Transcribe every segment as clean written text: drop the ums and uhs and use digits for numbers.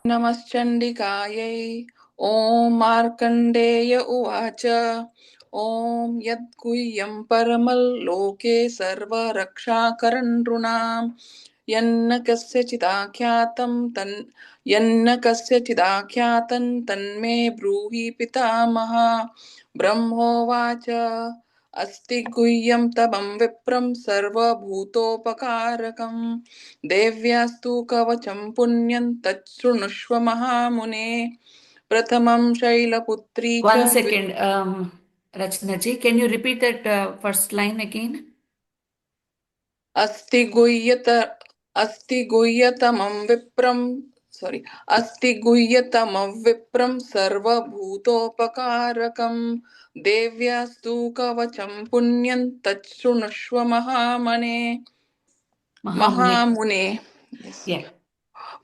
नमश्चण्डिकायै। ॐ मार्कण्डेय उवाच। ॐ यद्गुह्यं परमल्लोके सर्वरक्षाकरं नृणां यन्न कस्यचिदाख्यातं तन्मे ब्रूहि पितामह। ब्रह्मोवाच। अस्ति गुह्यं तमं विप्रं सर्वभूतोपकारकं देव्यास्तु कवचं पुण्यं तच्छृणुष्व महामुने। प्रथमं शैलपुत्री च 1 second, Rachna ji, can you repeat that first line again? अस्ति गुह्यत अस्ति गुह्यतमं विप्रं सॉरी अस्ति गुह्यतमं विप्रं सर्वभूतोपकारकं देव्यास्तु कवचं पुण्यं तच्छृणुष्व महामने Mahamune. महामुने। Yeah.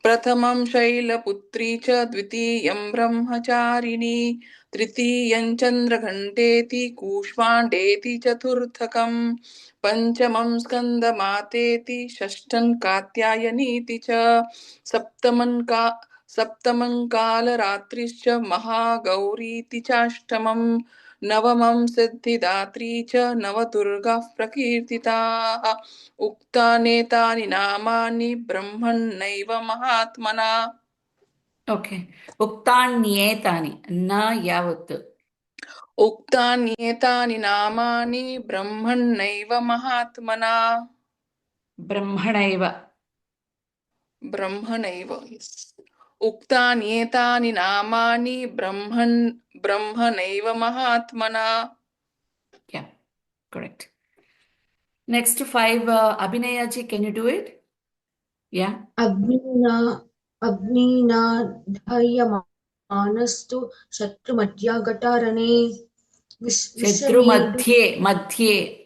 प्रथमं शैलपुत्री च द्वितीयं ब्रह्मचारिणी तृतीयं चन्द्रघण्टेति कूष्माण्डेति चतुर्थकं पञ्चमं स्कन्दमातेति षष्ठं कात्यायनीति च सप्तमं कालरात्रिश्च महागौरीति चाष्टमं नवमं सिद्धिदात्री च नवदुर्गाः प्रकीर्तिताः। उक्तानेतानि नामानि ब्रह्मण्यैव महात्मना। Okay. Uktanyetani. Na yavat. उक्तान्येतानि नामानि ब्रह्मण्यैव महात्मना। Brahmanaiva. ब्रह्मणैव yes. उक्तान्येतानि नामानि ब्रह्मणैव महात्मना। Yeah. Correct. Next 5, Abhinaya ji, can you do it? Yeah. अग्निना अग्निनाधयमानस्तु शत्रुमध्यागतारणे Shatru विषमेदु madhye.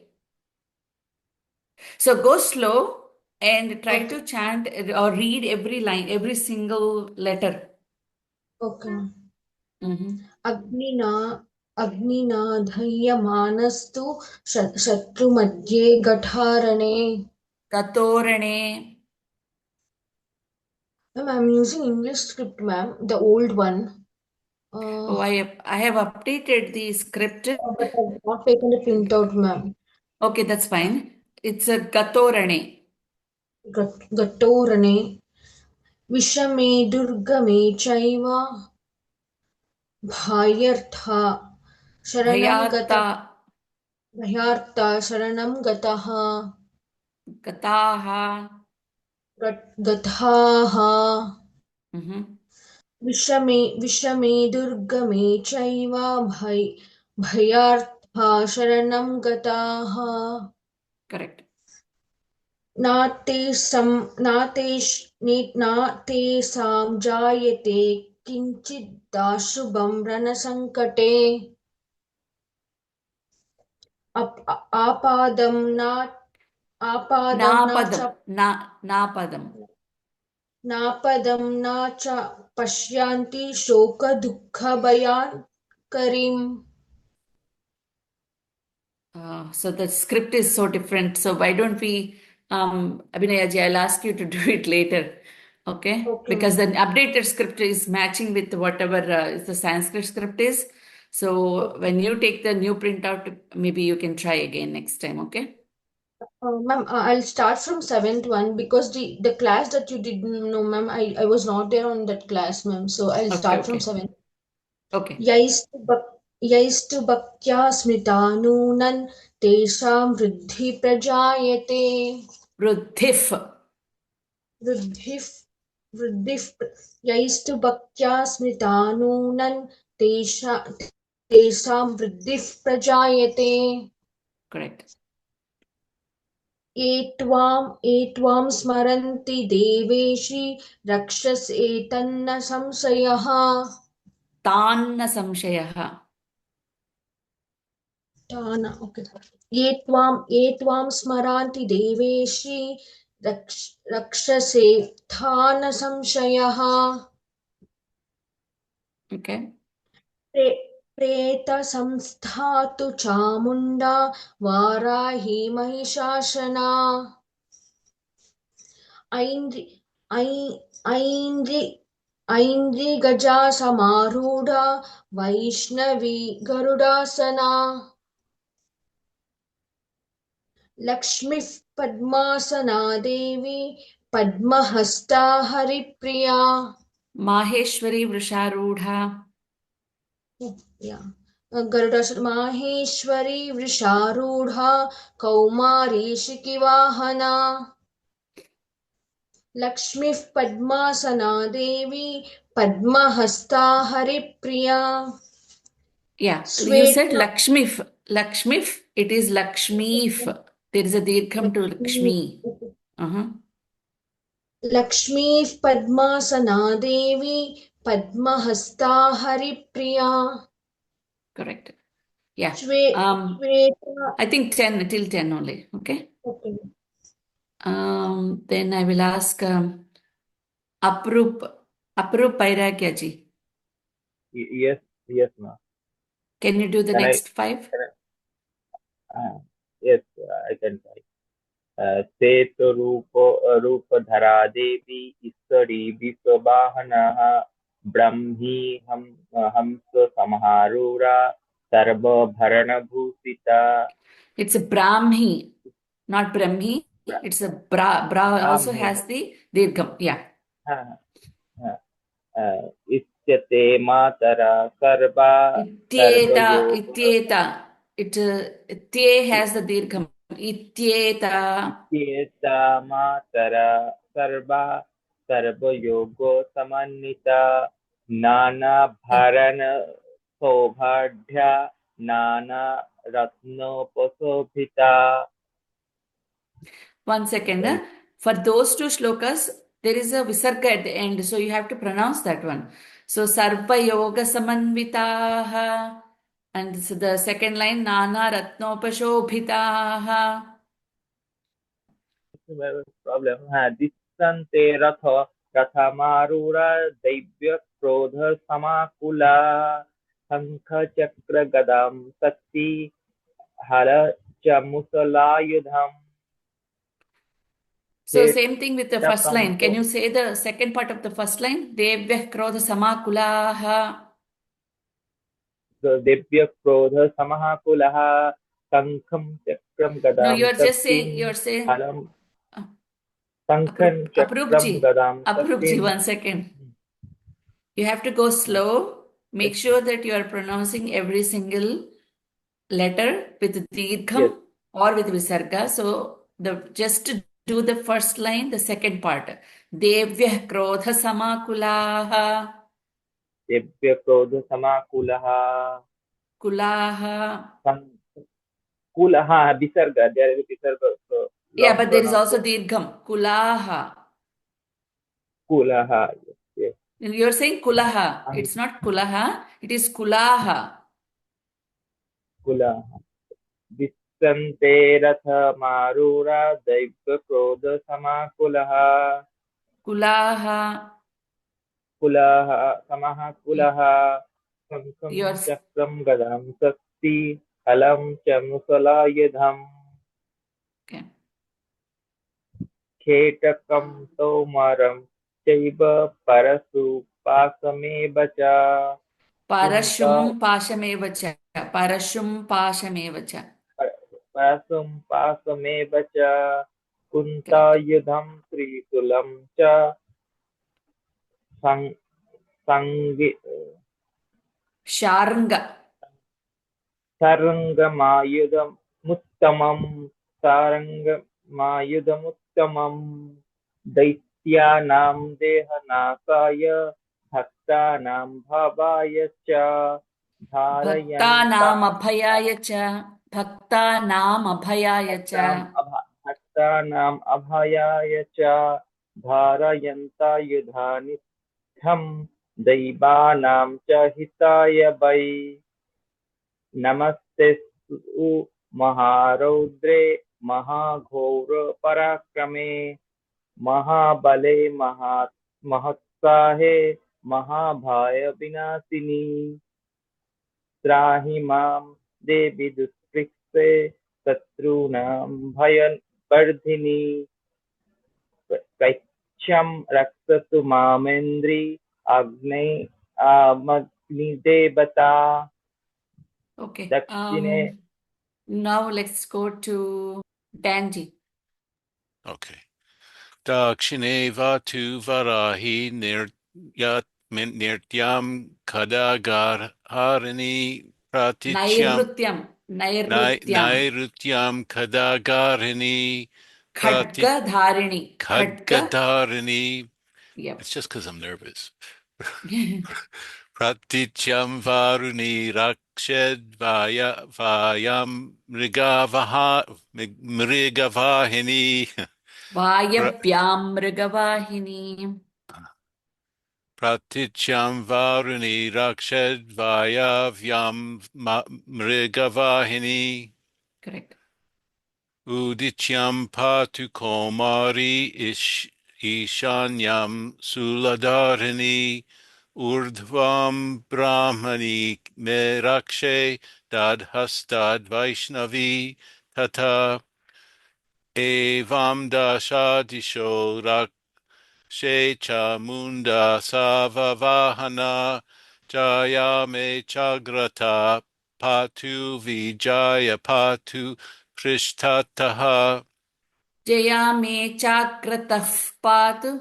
So go slow and try okay to chant or read every line, every single letter. Okay Mm-hmm. अग्निना अग्निनाधयमानस्तु शत्रुमध्ये गठारणे. Katorane. Ma'am, I'm using English script, ma'am, the old one. Oh, I have updated the script. But I've not taken the printout, ma'am. Okay, that's fine. It's a Gatorane. गटोरणे विषमे दुर्गमे चैव भायर्था शरणं गतः Bhayata. भयार्ता शरणं गतः Gataha. गताः Mm-hmm. विषमे दुर्गमे चैव भयार्था शरणं गताः Correct. नातेषां जायते किञ्चिदाशुभं रणसङ्कटे आपादं न च Napadam. Napadam. नापदं न च पश्यन्ति शोकदुःखभयान्करीम्. So the script is so different. So why don't we, Abhinaya ji, I'll ask you to do it later. Okay? Okay, Because the ma'am. updated script is matching with whatever the Sanskrit script is. So Okay. when you take the new printout, maybe you can try again next time. Okay? Ma'am, I'll start from seventh one because the class that you didn't know, ma'am, I was not there on that class, ma'am. So I'll Okay, start from okay. seventh. Okay. यैस्तु भक्त्या स्मृता नूनन् तेषां वृद्धि प्रजायते. Ruddhif. वृद्धिः वृद्धिः यैस्तु भक्त्या स्मृता नूनन् तेषां वृद्धिः प्रजायते. Correct. ये त्वां स्मरन्ति देवेशि रक्षसेतन्न संशयः. Tanna samshayaha. ओके. ये त्वां स्मरन्ति देवेशि रक्षसे स्थान संशयः. Okay. प्रेतसंस्था तु चामुण्डा वाराही महिषासना. ऐन्द्रि ऐ- ऐन्द्रि ऐन्द्री गजा समारूढ़ा वैष्णवी गरुडासना लक्ष्मीः पद्मासना देवी Padmahasta Haripriya. Maheshwari Vrisharudha. Yeah. Garudasana Maheshwari Vrisharudha Kaumari Shikivahana Lakshmi Padmasana Devi Padmahasta Haripriya. Yeah, you said Sweta Lakshmif. Lakshmif, it is Lakshmif. There is a dirgham to Lakshmi. Uh-huh. Lakshmi Padmasana Devi Padmahasta Haripriya. Correct. Yeah. Sweta. I think 10 till 10 only. Okay. Okay. Then I will ask Aprup Pairagya ji. Yes, yes, ma'am. Can you do the Can next 5? Yes, I can try. सेतु रूपधरा देवी ईश्वरी विश्ववाहनः ब्रह्मी हंस समारूढ़ा सर्वभरणभूषिता. It's a Brahmi, not Brahmi. It's a Bra. Bra also has the dirgham. Yeah. इत्यते मातरा सर्वा Ityeta. Te has the dirgham. Ityeta. इत्येता मातरा सर्वा सर्वयोगो समन्विता नानाभरण सौभाढ्या नाना रत्नोपशोभिता. One second. For those 2 shlokas, there is a visarga at the end, so you have to pronounce that one. So Sarva Yoga Samanvitaha, and so the second line Nana Ratnopashobhitaha. problem. दिशन्ते रथमारूढा दैव्य क्रोध समाकुला शंख चक्र गदां शक्ति हर च मुसलायुधम्. So same thing with the first line. Can you say the second part of the first line? Devyah Krodha Samakulaha. दिव्य क्रोध समाकुलः शंखं चक्रं गदां. No, you're saying शंखं चक्रं गदां. Aprupji, 1 second. You have to go slow. Make sure that you are pronouncing every single letter with dirgham or with visarga. So just do the first line, the second part. Devyah Krodha Samakulaha. दिव्य क्रोध समाकुलः. Kulaha. Kulaha, visarga. There is a visarga. So Yeah, but there is also dirgham. Kulaha. Kulaha. Yes. You're saying kulaha. It's not kulaha. It is kulaha. Kulaha. Dissante ratha marura daivya krodha samakulah. Kulaha. Kulaha samaha kulaha. Sankam chakram gadam sakti alam chamusalayadham. Okay. Khetakam tomaram chaiva parasu pasamevacha. Parashum pashamevacha. Parashum pashamevacha. Pasum pasamevacha. Kunta yudham trisulam cha. Sharanga. Sarangamayudam Sarangamayudamuttamam Daityanam Dehanasaya Bhaktanam Bhavaya cha Bhaktanam abhayaya cha. Bhaktanam abhayaya cha. Bhaktanam abhayaya cha Dharayanta yudhani tham Daivanam cha hitaya vai. Namaste su Maharodre Mahaghour Parakrame Mahabale Mahatsahe Mahabhaya Vinasini Trahi Mam Devi Dustrikse Satrunam Bhayan Vardhini Kaicham Raksatu Mamendri अग्नि अग्निदेवता Okay. दक्षिणे Now let's go to Danji. Okay. Dakshine vatu varahi nirtyam kadagar harini pratichyam Nairutyam. nairutyam kadagarini Khadgadharini. khadgadarini. Yep. It's just because I'm nervous. Praticham varuni rakshad vayam mrigavahini. Vayabhyam Mrigavahini. Praticham varuni rakshad vayavyam mrigavahini. Correct. Udityam patu komari ishanyam suladharini. Urdhvam brahmani me rakshe dadhastad vaishnavi tata evam dashadisho rakshe chamunda savavahana jaya me chagrata patu vijaya patu prishtataha Jaya me chakrataf patu.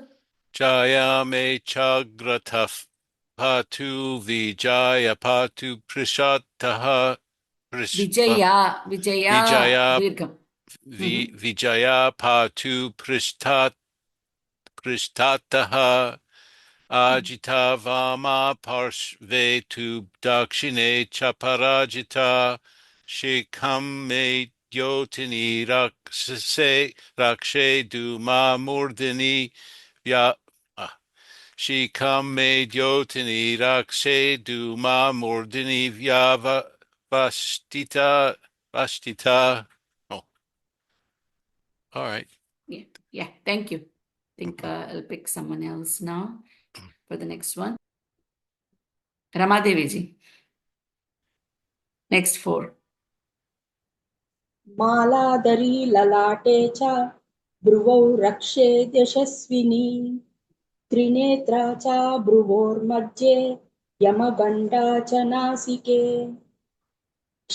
jaya me chagrata patu vijaya patu prishtataha Vijaya Vijaya Dirgham. Vijaya patu prishtataha ajita vama parshve tu dakshine chaparajita shikam me dyotini rakshe duma murdini vya shikam me dyotini rakshe duma murdini vyava vashtita. Oh, all right. Yeah. Thank you. I think I'll pick someone else now for the next one. Ramadevi ji. Next 4. मालाधरी ललाटे च भ्रुवौ रक्षे यशस्विनी त्रिनेत्रा च भ्रुवोर्मध्ये यमगण्डा च नासिके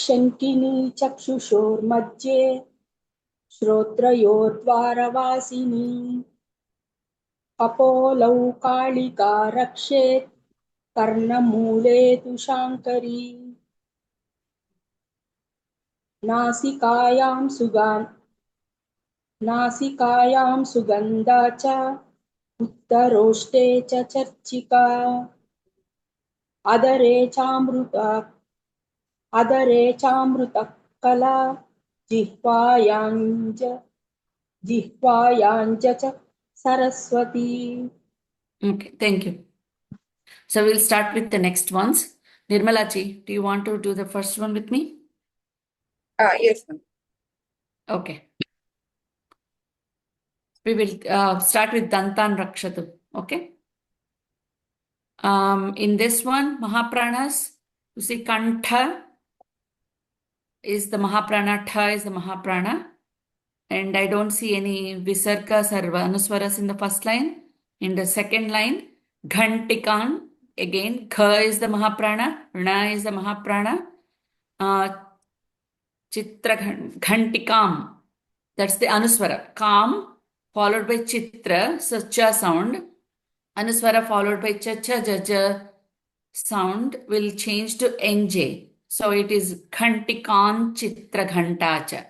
शङ्किनी चक्षुषोर्मध्ये श्रोत्रयोर्द्वारवासिनी कपोलौ कालिका रक्षेत् कर्णमूले तु शाङ्करी नासिकायां सुगन्धा च उत्तरोष्टे च चर्चिका अदरे चामृतकला जिह्वायाञ्च च Saraswati. Okay, thank you. So we'll start with the next ones. Nirmala ji, do you want to do the first one with me? Yes, ma'am. Okay. We will start with Dantan Rakshatu. Okay. In this one, Mahapranas, you see Kantha is the Mahaprana, Tha is the Mahaprana. And I don't see any Visargas or Anuswaras in the first line. In the second line, Ghantikan, again, Kha is the Mahaprana, Rna is the Mahaprana. Chitra Ghantikam, that's the Anuswara. Kam followed by Chitra, so Cha sound. Anuswara followed by Cha Cha Jaja sound will change to NJ. So it is Ghantikan Chitra Ghantacha.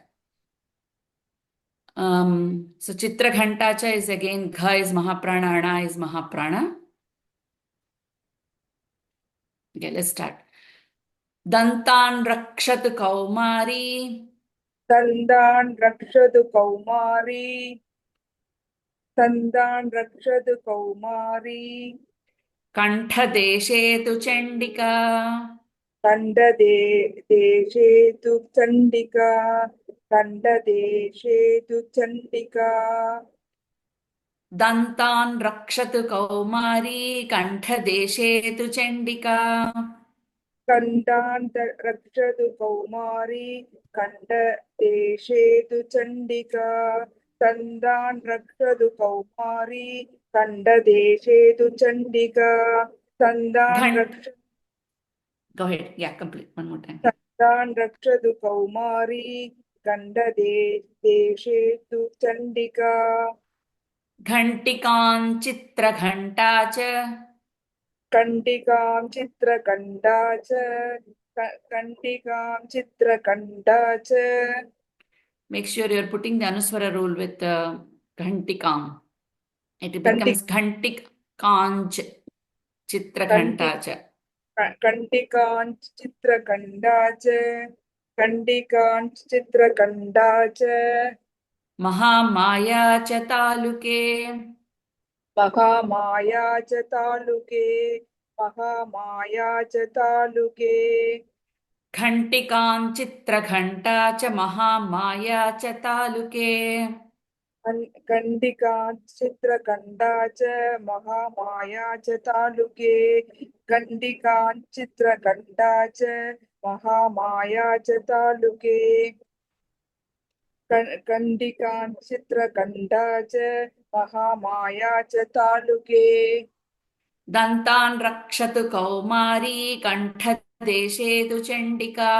So Chitra Ghantacha is again Gha is Mahaprana, Ana is Mahaprana. Okay, let's start. Dantan Rakshat Kaumari. Dandan rakshadu kaumari. Dandan rakshadu kaumari. Kantha Deshe Tu Chandika. Kanda deshe tu chandika. Kanda deshe tu chandika. Dantan Rakshatu Kaumari. Kantha Deshe Tu Chandika. Kandan rakshadu kaumari. Kanda deshe tu chandika. Kandan rakshadu kaumari. खण्डदेशे तु Chandika तन्दान् Ghant. रक्ष Go ahead. Yeah, complete. One more time. तन्दान् रक्षतु कौमारी खण्डदेशे तु चण्डिका घंटिकां चित्रघंटा च कण्डिकां चित्रकण्डा च कण्डिकां चित्रकण्डा च make sure you're putting the anuswara rule with ghantikam. It कण्डि becomes ghantikanch chitraghanta cha. कण्डिकां चित्रकण्डा च कण्डिकां चित्रकण्डा च महामाया च तालुके महामाया च तालुके महामाया च तालुके घंटिकां चित्रघंटा च महामाया च तालुके कण्डिकां चित्रकण्डा च महामाया च तालुके कण्डिकां चित्रकण्डा च महामाया च तालुके कण्डिकां चित्रकण्डा च महामाया च तालुके दन्तान् रक्षतु कौमारी कण्ठदेशे तु चण्डिका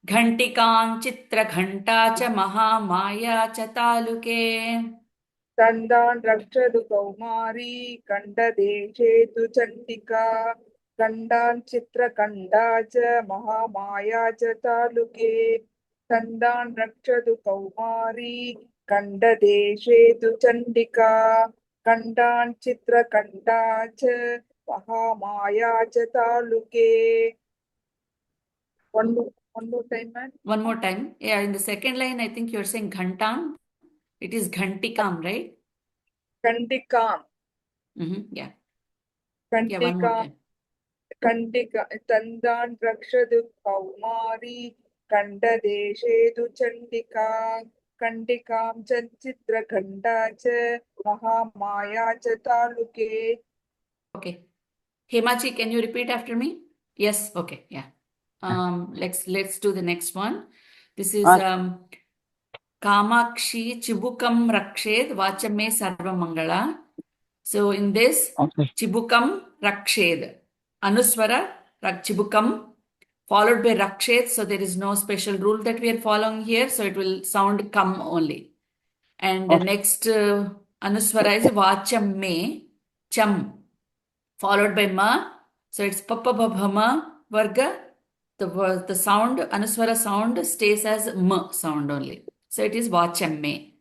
घंटिकां चित्रघंटा च महामाया च तालुके दन्तान् रक्षतु कौमारी कण्डदेशे तु चण्डिका कण्डान् चित्रकण्डा च महामाया च तालुके दन्तान् रक्षतु कौमारी कण्डदेशे तु चण्डिका कण्डान् चित्रकण्डा च महामाया च तालुके one more time, man. One more time. Yeah, in the second line, I think you're saying ghantam. It is ghantikam, right? Kandikam, Yeah. Yeah, one more Kandika, time. Kandika, Tandan Rakshadu Kaumari, Kandadeshe tu Chandika, Kandikam Chanchitra Khanda cha Mahamaya cha Taluke. Okay. Hemachi, can you repeat after me? Yes. Okay. Yeah. Let's do the next one. This is Kamakshi Chibukam Rakshid Vachame Sarva Mangala. So in this, Chibukam Rakshid, Anuswara Chibukam, followed by Rakshid. So there is no special rule that we are following here. So it will sound come only. And the next Anuswara is Vachame Cham, followed by Ma. So it's Papa Bhabhama Varga. The sound, Anuswara sound stays as M sound only. So it is Vachame.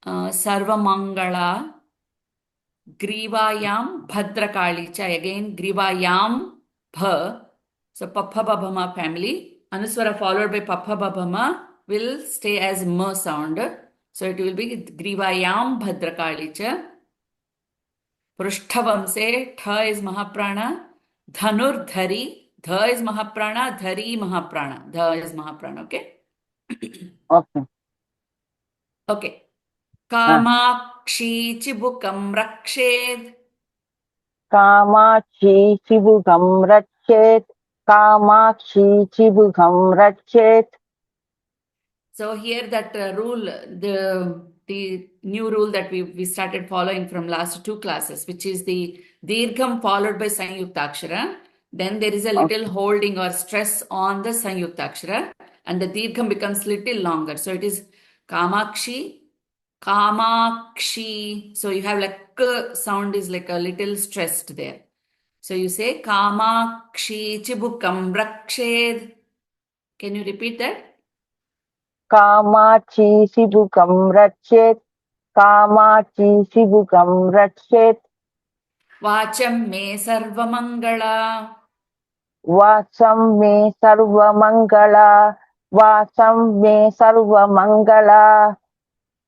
Sarva Mangala. Grivayam Bhadrakali cha. Again, Grivayam Bha. So Papha Babhama family. Anuswara followed by Papha Babhama will stay as M sound. So it will be Grivayam Bhadrakali cha. Prushthavamse, Tha is Mahaprana. Dhanur Dhari. Dha is Mahaprana. Dhari Mahaprana. Dha is Mahaprana. Okay? Okay. Okay. Kamakshi Chibukam Rakshid. Kamakshi Chibukam Rakshit. Kamakshi Chibukam Rakshit. So here that rule, the new rule that we started following from last two classes, which is the Dirgham followed by Sanyuktakshara. Then there is a little holding or stress on the Sanyuktakshara, and the Dirgham becomes little longer. So it is Kamakshi, Kamakshi. So you have like K sound is like a little stressed there. So you say Kamakshi Chibukam Rakshid. Can you repeat that? Kamakshi Chibukam Rakshit. Kamakshi Chibukam Rakshit. Vacham me sarvamangala. Vasam me sarva mangala. Vasam me sarva mangala.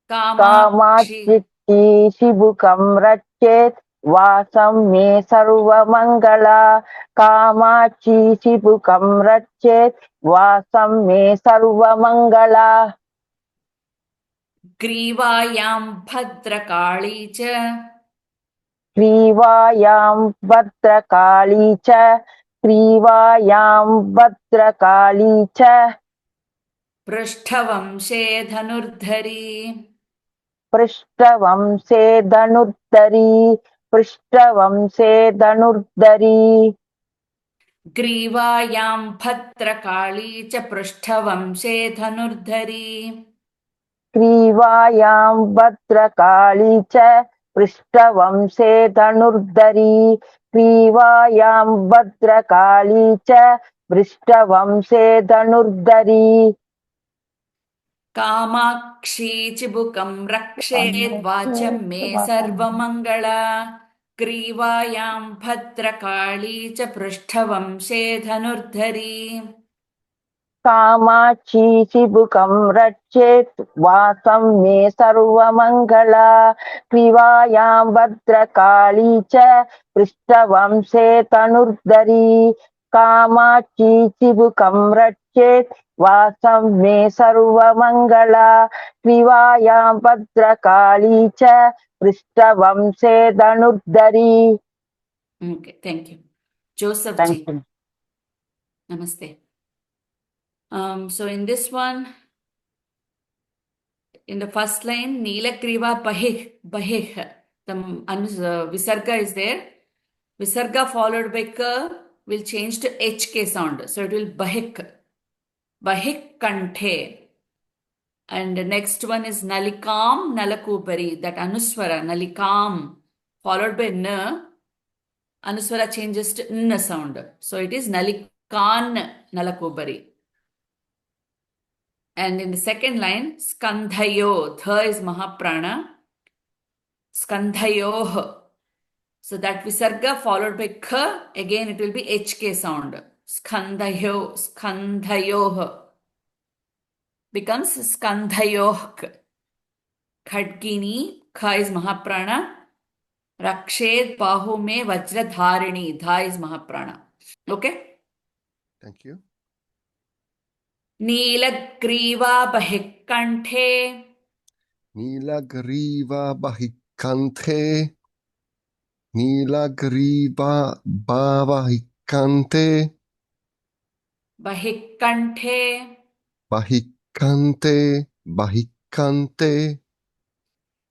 Kamakshi. Kamakshi Chibukam Rakshit. Vasam me sarva mangala. Kamakshi Chibukam Rakshit. Vasam me sarva mangala. Grivayam bhadrakali cha. Grivayam Bhadrakali cha. Grivayam Bhadrakali cha. Prushthavamshe dhanurdhari. पृष्ठवंशे धनुर्धरी पृष्ठवंशे धनुर्धरी ग्रीवायां Bhadrakali च पृष्ठवंशे धनुर्धरी ग्रीवायां भद्रकाली च पृष्ठवंशे धनुर्धरी ग्रीवायां भद्रकाली च पृष्ठवंशे धनुर्धरी कामाक्षी चिबुकं रक्षेद्वाचं मे सर्वमङ्गला ग्रीवायां भद्रकाली च पृष्ठवंशे धनुर्धरी कामाक्षी चिबुकं रक्षेत् वासं मे सर्वमङ्गला ग्रीवायां भद्रकाली च पृष्ठवंशे धनुर्धरी कामाक्षी चिबुकं रक्षेत् वासं मे सर्वमङ्गला ग्रीवायां भद्रकाली च पृष्ठवंशे धनुर्धरी Okay, thank you. Joseph Thank ji, you. namaste. So in this one, in the first line, Nilagriva Bahih, the Visarga is there. Visarga followed by K will change to HK sound. So it will Bahik Kanthe. And the next one is Nalikam Nalakubari, that Anuswara, Nalikam, followed by N. Anuswara changes to N sound. So it is Nalikan Nalakubari. And in the second line, Skandhayo, Tha is Mahaprana. Skandhayoh. So that Visarga followed by K, again it will be HK sound. Skandhayoh becomes Skandhayoh. Khadgini, Kha is Mahaprana. Rakshed Bahu Me Vajradharini, Dha is Mahaprana. Okay? Thank you. Neelagriva Bahikanthe. Nilagriva Bahikante. Nilagriva Bahikante. Bahikanthe. Bahikante. Bahikante.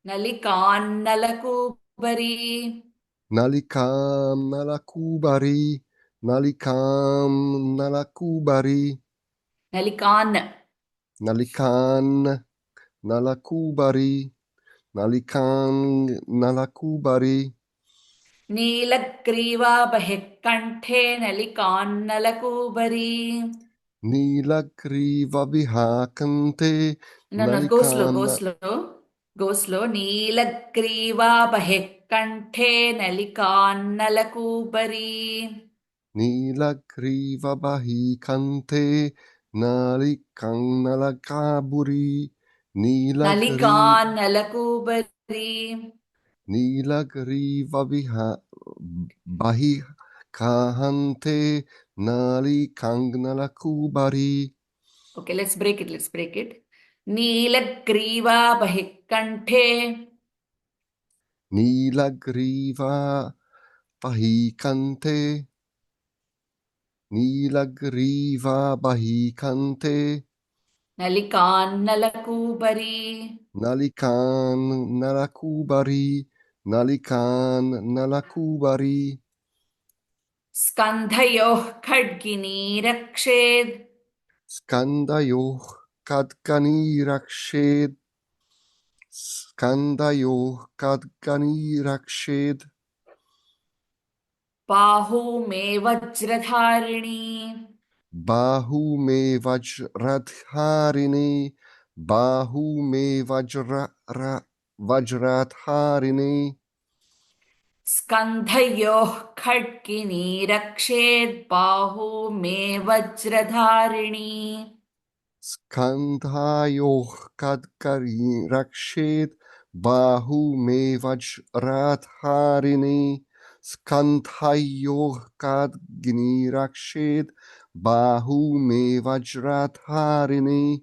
Nalikan Nalakubari. Nalikam Nalakubari. Nalikam Nalakubari. Nalikan. Nalikan Nalakubari. Nalikan Nalakubari. Neelagriva Bahikanthe Nalikan Nalakubari. Nilagriva Vihakante. No, go slow, go Nalikan slow. Go slow. Neelagriva Bahikanthe Nalikan Nalakubari. Nilagriva Bahikante. Nalikan Nalakaburi. Nalikan Nalakubari. Nilagriva Bahikahante. Nalikan Nalakubari. Okay, let's break it. Neelagriva Bahikanthe. Nilagriva Bahikante. Nilagriva Bahikante. Nalikan Nalakubari. Nalikan Nalakubari. Nalikan Nalakubari. Skandhayoh Khadgini Rakshid. Skandayoh Kadgani Rakshid. Skandayoh Kadgani Rakshid. Bahu Me Vajradharini. Bahu me vajradharini. Bahu me vajradharini. Skandhayoh Khadgini Rakshid. Bahu Me Vajradharini. Skandhayoh kadgani rakshid. Bahu me vajradharini. Skandhayoh kadgani rakshid. Bahu me vajradharini.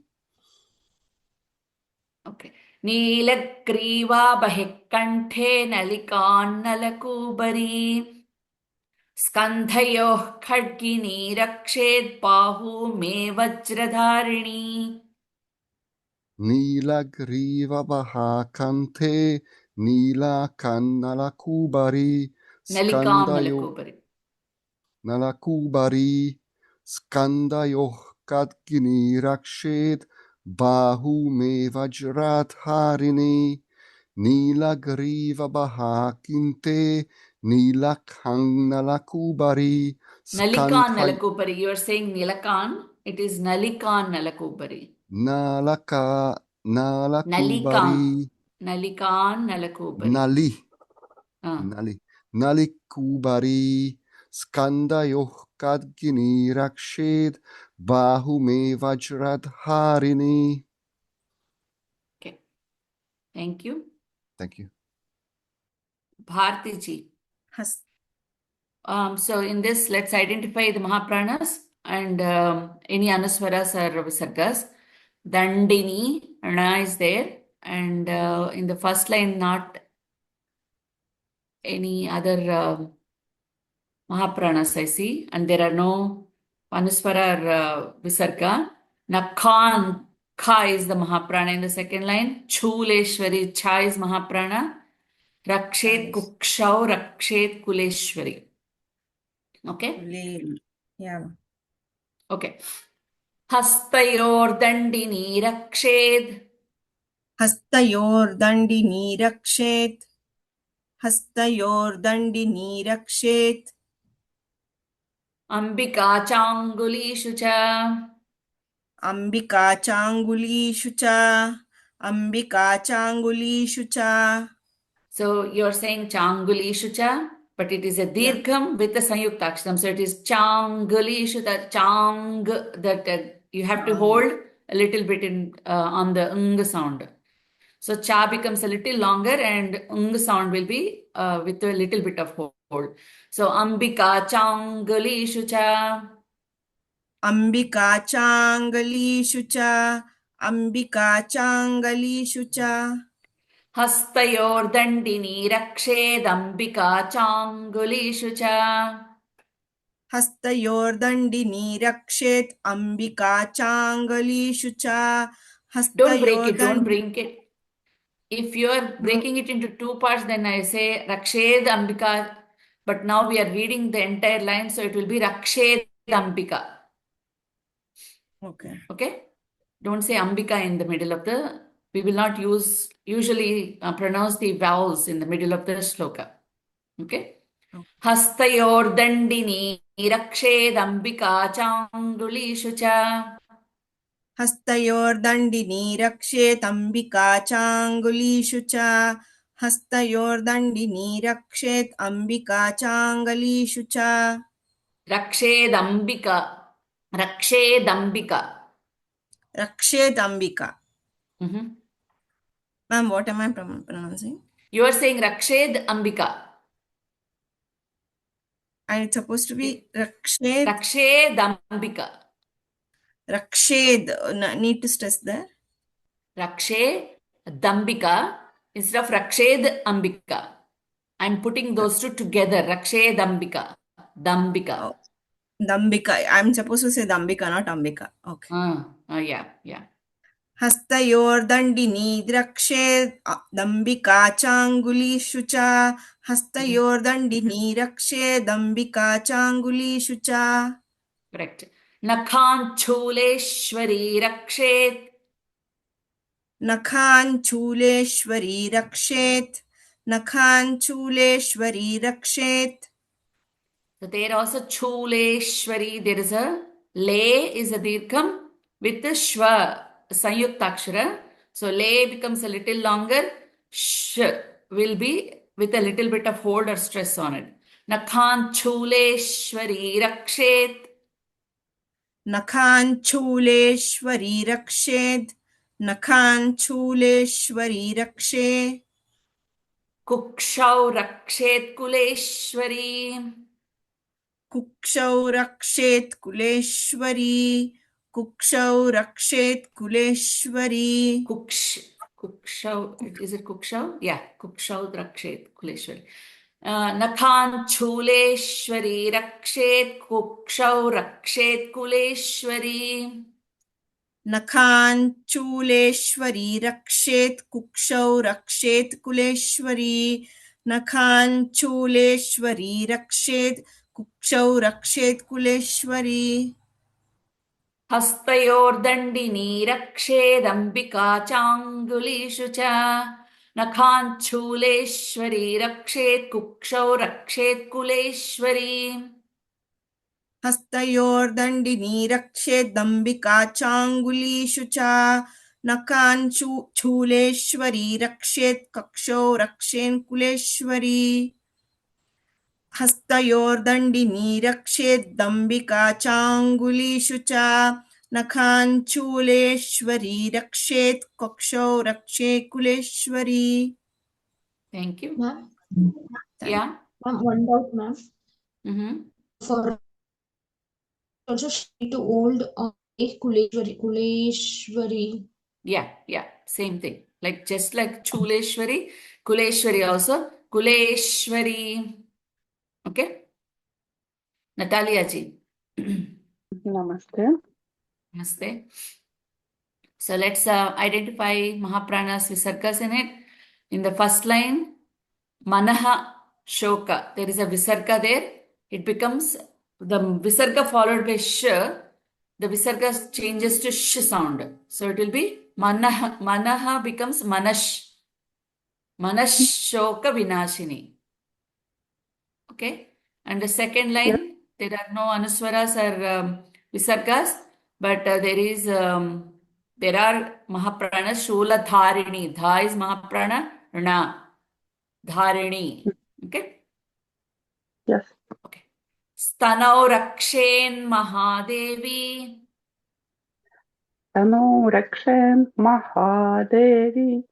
Okay. Neelagriva Bahikanthe Nalikan Nalakubari. Skandhayoh Khadgini Rakshid Bahu Me Vajradharini. नीलग्रीवमहाकण्ठे नीलकन्नलकुबरी Nalikam स्कन्दयो Nalakubari. नलकुबरी स्कन्दयोः खड्गिनीरक्षेत् बाहू मे वज्रधारिणी नीलग्रीवमहाकण्ठे नीलकन्नलकुबरी Nalikan स्कन्धयो Nalakubari. You are saying Nilakan. It is Nalikan Nalakubari. नलकुबरी Nalikan. Nalikan Nalakubari. नली Ah. नली नलिकुबरी स्कन्दयोः खड्गिनीरक्षेत् बाहू मे वज्रधारिणी. Okay. Thank you. Thank you. Bharti ji. Has So in this, let's identify the Mahapranas and any Anuswaras or Visargas. Dandini, Rana is there. And in the first line, not any other Mahapranas I see. And there are no Anuswara or Visarga. Nakhan, Kha is the Mahaprana in the second line. Chuleshwari, Cha is Mahaprana. Rakshet nice. Kukshau, Rakshet Kuleshwari. Okay? Lil. Yeah. Okay. Hastayordandini Rakshed. Hastayordandini rakshet. Hastayordandini rakshet. Ambika Changulishu cha. Ambika changulishu cha. Ambika changulishu cha. So you're saying Changulishu cha, but it is a Yeah. dirgham with a sanyuktaksharam. So it is Changulishu, that Chang, that you have to hold a little bit in on the ng sound. So cha becomes a little longer and ng sound will be with a little bit of hold. So Ambika Changulishu cha. Ambika changulishu cha. Ambika changulishu cha. Hastayordandini Rakshedambika Changulishu cha. Hastayordandini rakshet. Ambika changulishu cha. Don't break it, don't Hastayordandini. break it. If you are breaking it into two parts, then I say Rakshed Ambika. But now we are reading the entire line, so it will be Rakshed Ambika. Okay. Okay? Don't say Ambika in the middle of the. We will not usually pronounce the vowels in the middle of the shloka. Okay? Hastayordandini Rakshed Ambika Changulishu cha. Hastayordandini rakshet ambika changulishu cha. Hastayordandini rakshet ambika changulishu cha. Rakshed Ambika. Rakshed Ambika. Rakshet ambika. Mm-hmm. Ma'am, what am I pronouncing? You are saying Rakshed Ambika. And it's supposed to be rakshet. Rakshed Ambika. Rakshed. Need to stress there. Rakshed Dambika instead of Rakshed Ambika. I'm putting those two together. Rakshed Ambika. Dambika. Oh, Dambika. I'm supposed to say Dambika, not Ambika. Okay. Yeah. Hastayordandini rakshet dambika changulishu cha. Hastayordandini rakshet dambika changulishu cha. Correct. Nakhan Chuleshwari Rakshet. Nakhan chuleshwari rakshet. Nakhan chuleshwari rakshet. So there also Chuleshwari. There is a Le is a dirgham with the Shwa Sanyuktakshara. So Le becomes a little longer. Sh will be with a little bit of hold or stress on it. Nakhan Chuleshwari Rakshet. Nakhan chuleshwari rakshet. Nakhan chuleshwari rakshet. Kukshau Rakshet Kuleshwari. Kukshau rakshet kuleshwari. Kukshau rakshet kuleshwari. Kukshau, is it Kukshau? Yeah, Kukshau Rakshet Kuleshwari. Nakhan Chuleshwari Rakshet Kukshau Rakshet Kuleshwari. नखाञ्चूलेश्वरी रक्षेत् कुक्षौ रक्षेत् कुलेश्वरी नखाञ्चूलेश्वरी रक्षेत् कुक्षौ रक्षेत् कुलेश्वरी हस्तयोर्दण्डिनी रक्षेदम्बिका चाङ्गुलीषु च नखाञ्चूलेश्वरी रक्षेत् कुक्षौ रक्षेत् कुलेश्वरी हस्तयोर्दण्डिनी रक्षेदम्बिका चाङ्गुलीषु च नखाञ्चूलेश्वरी रक्षेत् कक्षौ रक्षेन् कुलेश्वरी हस्तयोर्दण्डिनी रक्षेदम्बिका चाङ्गुलीषु च नखाञ्चूलेश्वरी रक्षेत् कक्षौ रक्षे Kuleshwari Thank you. Ma'am, Yeah. ma'am, one doubt, ma'am. Mm-hmm. For also she to old Kuleshwari. Yeah, same thing. Like just like Chuleshwari, Kuleshwari also. Kuleshwari. Okay. Natalia ji. Namaste. Namaste. So let's identify Mahaprana's visargas in it. In the first line, Manaha Shoka. There is a visarga there. It becomes the visarga followed by sh. The visarga changes to sh sound. So it will be Manaha. Manaha becomes Manash. Manash Shoka Vinashini. Okay. And the second line, there are no anuswaras or visargas, but there are Mahaprana Shula Dharini. Dha is Mahaprana, Rana. Dharini. Okay. Yes. Okay. Stanau Rakshen Mahadevi. Tanu Rakshen Mahadevi.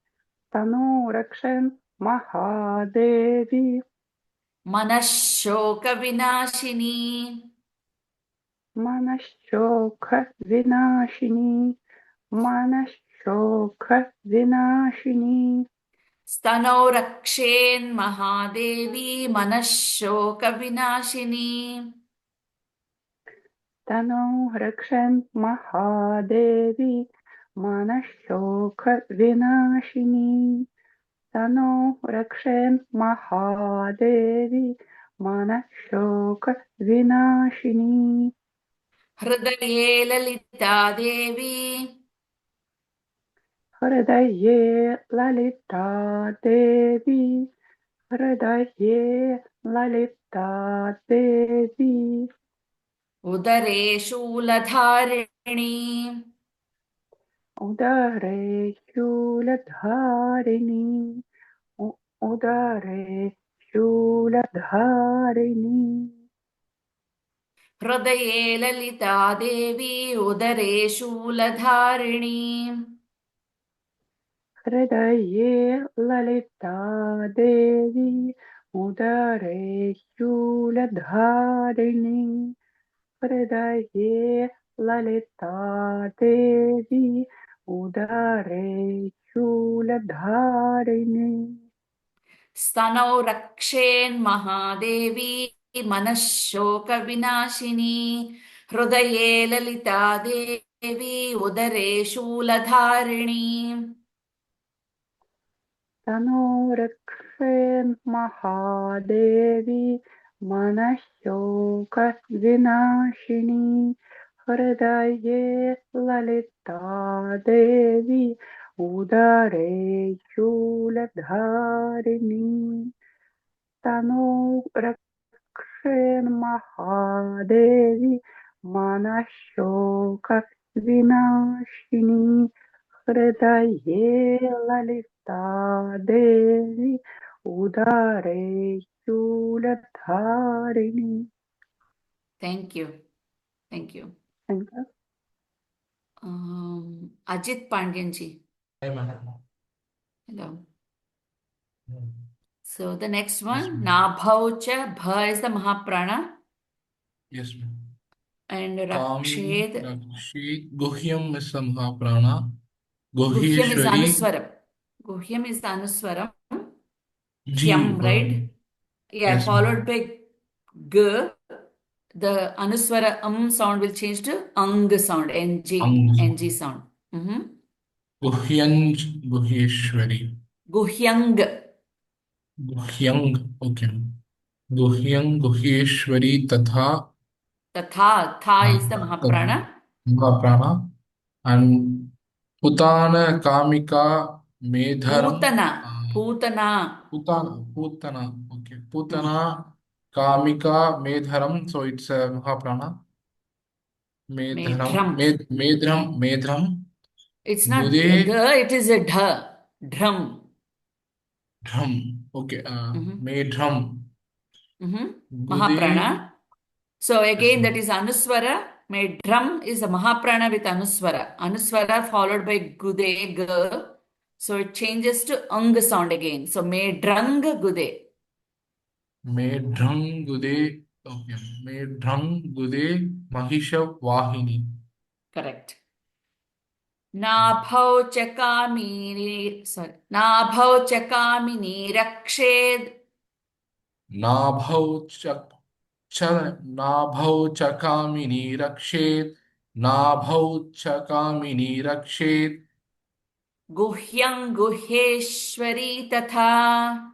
Tanu Rakshen Mahadevi. Manashoka Vinashini. Manashoka Vinashini. Manashoka Vinashini. Stanau Rakshen Mahadevi. Manashoka Vinashini. Tanu Rakshen Mahadevi. Manashoka Vinashini. Tanu Rakshen Mahadevi. Manashoka Vinashini. Hridaye Lalita Devi. Hridaye Lalita Devi. Hridaye Lalita Devi. Udare Shuladharini. Udare Shuladharini. Udare Shuladharini. Hridaye Lalita Devi. Udare Shuladharini. Hridaye Lalita Devi. Udare Shuladharini. Hridaye Lalita Devi. Udare Shuladharini. Stanau Rakshen Mahadevi. Manashoka Vinashini. Hridaye Lalita Devi. Udare Shuladharini. Tanu Rakshen Mahadevi. Manashoka Vinashini. Hridaye Lalita Devi. Udare Shuladharini. Tanu Rakshen Mahadevi. Manashoka Vinashini. Hridaye Lalita Devi. Udare Shuladharini. Thank you. Thank you. Thank you. Ajit Pandyan ji. Hi, madam. Hello. Hmm. So the next Yes, one, ma'am. Nabhaucha, Bha is the Mahaprana, Yes, ma'am. and Kami Rakshed, Rakshi Guhyam is the Mahaprana. Guhyam is Guhyeshwari Anuswaram. Guhyam is the Anuswaram. Ji. Hyam, right? Yeah, Yes, followed ma'am. by G. the Anuswara sound will change to ang sound, Ang. ng sound. Guhyanj, Guhyeshwari. Guhyang. Guhyang, okay. Guhyang, Guhyeshwari, Tatha. Tatha. Tha is the Mahaprana. Mahaprana. And Putana, Kamika, Medharam. Putana. Putana, okay. Putana, Kamika, Medharam. So it's a Mahaprana. Medharam. Medharam. It's not Gude. it is a dha. Drum. Drum. Okay. Medharam. Gude. Mahaprana. So again, that is Anuswara. Medram is a Mahaprana with Anuswara. Anuswara followed by Gude, G. So it changes to Ang sound again. So Medrang Gude. Medhrang Gude. Okay. Medhrang Gude Mahisha Vahini. Correct. Nabhau Chakamini. Sorry. Nabhau Chakamini Rakshid. Nabhau Chakamini Rakshet. Nabhau Chakamini Rakshet. Guhyang Guhyeshwari Tatha.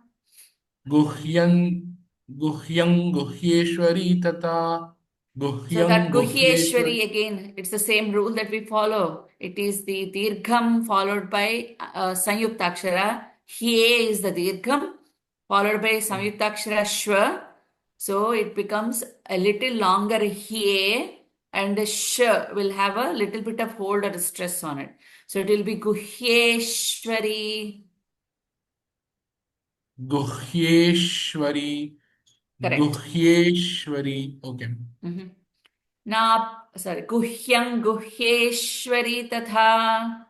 Guhyang Guhyeshwari Tata. So that Guhyeshwari, again, it's the same rule that we follow. It is the Dirgham followed by Sanyuktakshara. Hye is the Dirgham followed by Samyuktakshara Shwa. So it becomes a little longer Hye, and the Sh will have a little bit of hold or stress on it. So it will be Guhyeshwari. Guhyeshwari. Correct. Guhyeshwari. Okay. Guhyang Guhyeshwari Tatha.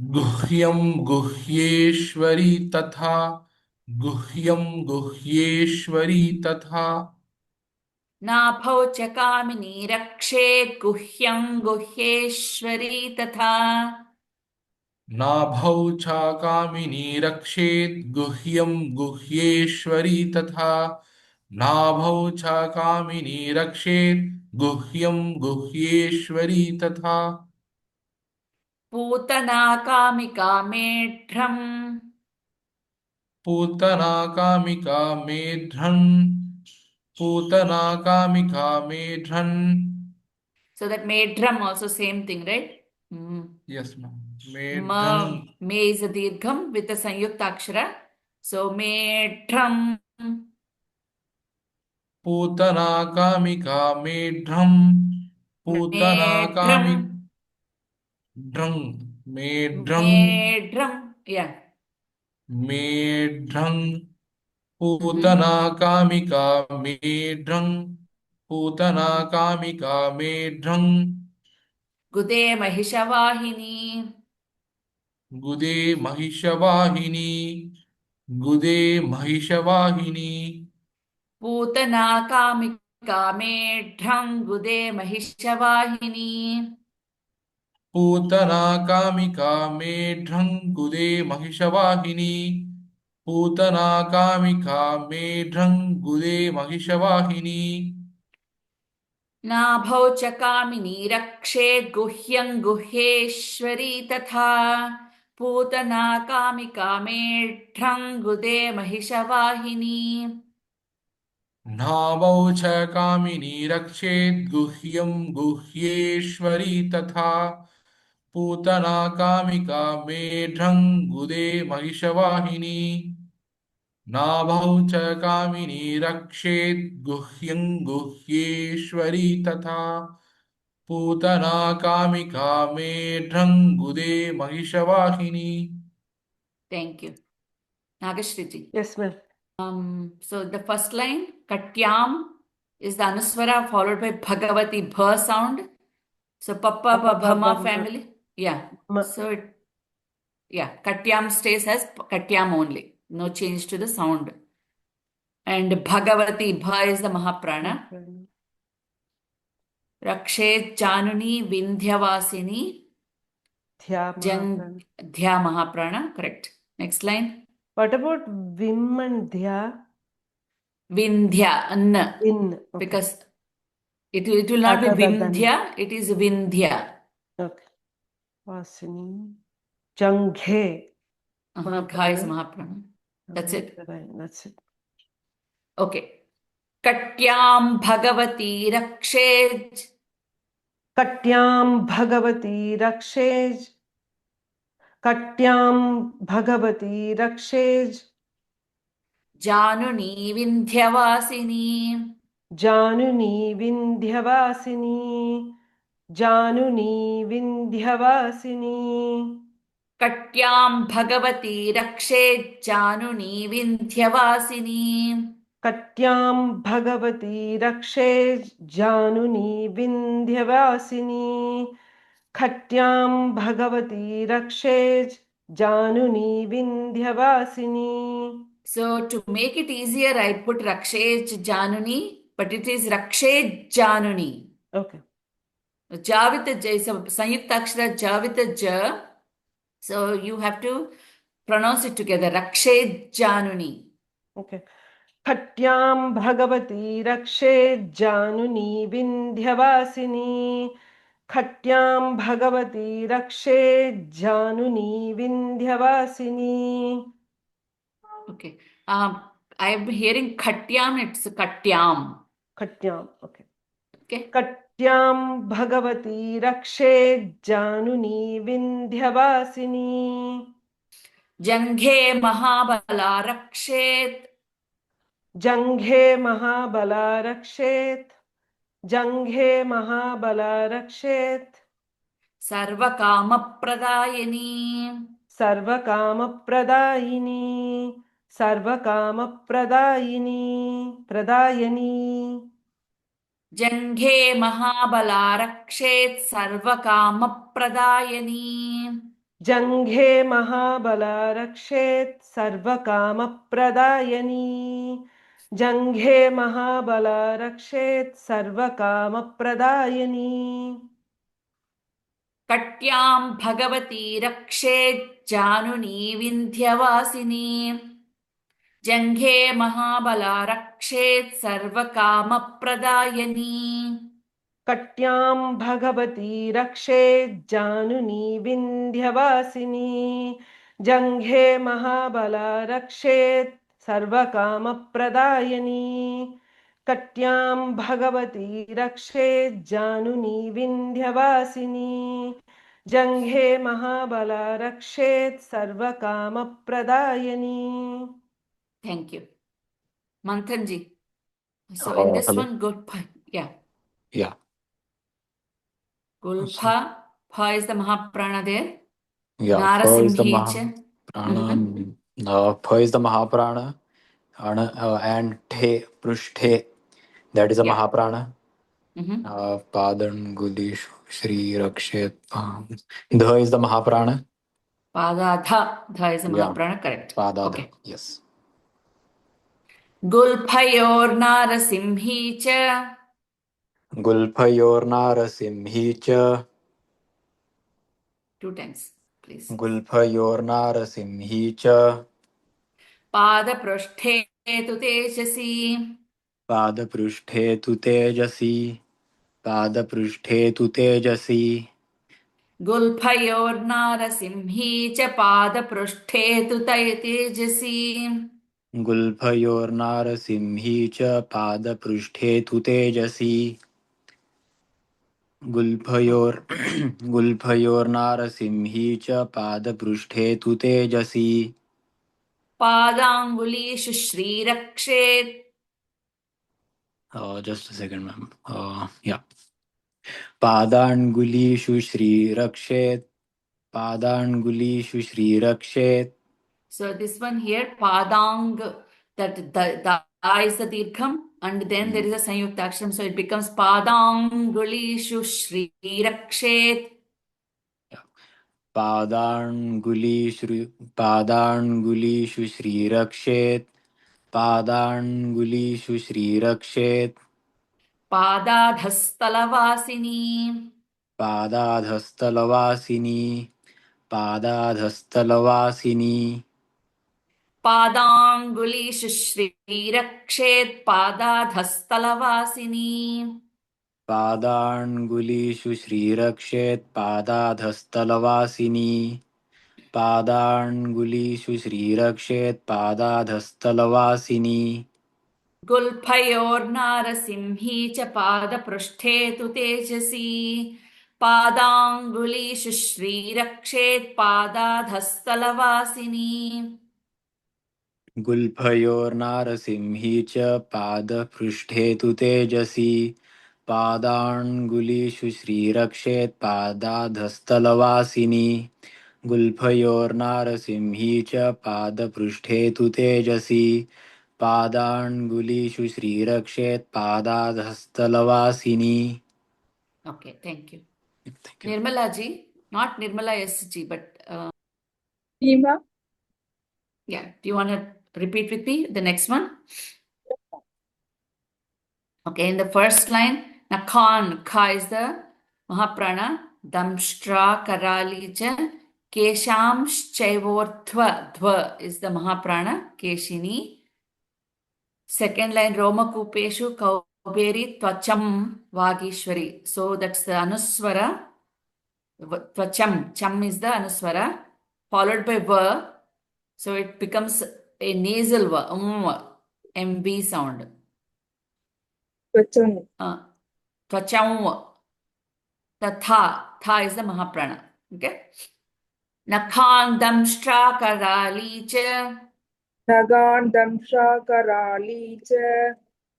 Guhyam Guhyeshwari Tatha. Guhyam Guhyeshwari Tatha. Nabhau Chakamini Rakshet Guhyang Guhyeshwari Tatha. Nabhau Chakamini Rakshet Guhyam Guhyeshwari Tatha. Nabhau Chakamini Rakshet Guhyam Guhyeshwari Tatha. Putana Kamika Medram. Putana Kamika Medhan. Putana Kamika Medhan. So that Medram also same thing, right? Yes, ma'am. Medhan. Me is a Dirgham with a Sanyuktakshara. So Medram. Putana Kamika Medham. Putana Kamika. Medram. Yeah. Medham. Putana Kamika Medham. Putana Kamika Medham. Gude Mahishavahini. Gude Mahishavahini. Gude Mahishavahini. Putana Kamika Medram Gude Mahishavahini. Putana Kamika Medham Gude Mahishavahini. Putana Kamika Medham Gude Mahishavahini. Nabhau Chakamini Rakshet Guhyang Guhyeshwari Tatha. Putana Kamika Medram Gude Mahishavahini. Nabhau Chakamini Rakshet Guhyam Guhyeshwari Tatha. Putana Kamika Medham Gude Mahishavahini. Nabhau Chakamini Rakshet Guhyam Guhyeshwari Tatha. Putana Kamika Medham Gude Mahishavahini. Thank you. Nagashriji. Yes, ma'am. So the first line, Katyam, is the Anuswara followed by Bhagavati Bha sound. So Papa Bhama family. Yeah. So Katyam stays as Katyam only. No change to the sound. And Bhagavati Bha is the Mahaprana. Rakshet Januni Vindhyavasini. Dhya Mahaprana. Correct. Next line. What about Vim and Dhya? Vindhya, Anna. In. Okay. Because It will not be Bhagavadani. Vindhya, it is Vindhya. Okay. Vasini. Janghe. Gha is Mahaprana. That's it. That's it. Okay. Katyam Bhagavati Rakshej. Katyam Bhagavati Rakshej. Katyam Bhagavati Rakshej. Januni Vindhyavasini. Januni Vindhyavasini. Januni Vindhyavasini. Katyam Bhagavati Rakshej Januni Vindhyavasini. Katyam Bhagavati Rakshej Januni Vindhyavasini. Katyam Bhagavati Rakshej Januni Vindhyavasini. So to make it easier, I put Rakshej Januni, but it is Rakshej Januni. Okay. Ja with the J, so Sanyukta Akshara Ja with the Ja. So you have to pronounce it together. Rakshej Januni. Okay. Katyam Bhagavati Rakshej Januni Vindhyavasini. Katyam Bhagavati Rakshej Januni Vindhyavasini. Okay. I am hearing Katyam, it's Katyam. Katyam. Okay. Okay. Katyam Bhagavati Rakshej Januni Vindhyavasini. Janghe Mahabala Rakshet. Janghe Mahabala Rakshet. Janghe Mahabala Rakshet. Sarvakama Pradayani. Sarvakama Pradayini. Sarvakama Pradayini. Pradayani. Janghe Mahabala Rakshet Sarvakama Pradayani. Janghe Mahabala Rakshet Sarvakama Pradayani. Janghe Mahabala Rakshet Sarvakama Pradayani. Katyam Bhagavati Rakshet Januni Vindhyavasini. Janghe Mahabala Rakshet Sarvakama Pradayani. Katyam Bhagavati Rakshet Januni Vindhyavasini. Janghe Mahabala Rakshet Sarvakama Pradayani. Katyam Bhagavati Rakshet Januni Vindhyavasini. Janghe Mahabala Rakshet Sarvakama Pradayani. Thank you. Manthanji. So in this Hello. one, Gulpa. Yeah. Yeah. Gulpa. Pa is the Mahaprana there. Yeah. Pha is the Narasimhi. Mahaprana. Pha is the Mahaprana. And The, Prushthe, that is a Yeah. Mahaprana. Padangulishu Shri Rakshet. Dha is the Mahaprana. Padadha. Dha is the Yeah. Mahaprana. Correct. Padadha. Okay. Yes. Gulpayor Narasimhi cha. Gulpayor Narasimhi cha. 2 times, please. Gulpayor Narasimhi cha. Pada prashthe tu tejasi. Padaprishthe tu tejasi. Padaprishthe tu tejasi. Gulpayor Narasimhi cha pada prashthe tu tejasi. गुल्फयोर्नारसिंही च पादपृष्ठे तु तेजसी गुल्फयोर्नारसिंही च पादपृष्ठे तु Tejasi Padangulishu Shri Rakshet. Just a second, ma'am. Yeah. पादांगुलीषु श्रीरक्षेत् पादांगुलीषु श्रीरक्षेत्. So this one here, Padang, that the is the Dirgham, and then there is a Sanyukta Aksharam, so it becomes Padangulishu Shri Rakshet. पादांगुलीषु श्रीरक्षेत् पादांगुलीषु श्रीरक्षेत्. Padadhastalavasini. पादाधस्तलवासिनी पादाधस्तलवासिनी. Padangulishu Shri Rakshet Padadhastalavasini. पादाङ्गुलीषु श्रीरक्षेत् पादाधस्तलवासिनी पादाङ्गुलीषु श्रीरक्षेत् पादाधस्तलवासिनी गुल्फयोर्नारसिंही च पादपृष्ठे तु तेजसी पादाङ्गुलीषु श्रीरक्षेत् पादाधस्तलवासिनी गुल्फयोर्नारसिंही च पादपृष्ठे तु तेजसी पादाङ्गुलीषु श्रीरक्षेत् पादाधस्तलवासिनी गुल्फयोर्नारसिंही च पादपृष्ठे तु Tejasi पादाङ्गुलीषु श्रीरक्षेत् पादाधस्तलवासिनी. Okay, thank you. Thank you. Nirmala ji, not Nirmala SG, but Seema, yeah. Do you want to repeat with me the next one? Okay, in the first line, Nakhan, Kha is the Mahaprana, Damshtra, Karali cha, Kesham, Shaivorthva, Dhva is the Mahaprana, Keshini. Second line, Romakupeshu, Kauberi, Tvacham, Vagishwari. So that's the Anuswara. Tvacham, Cham is the Anuswara, followed by Va. So it becomes a nasal Va, MV sound. Tvacham. Tvacham. The Tha is the Mahaprana. Okay. Nakhan, Damshtra, Karali cha. Nagan Damsha Karali cha.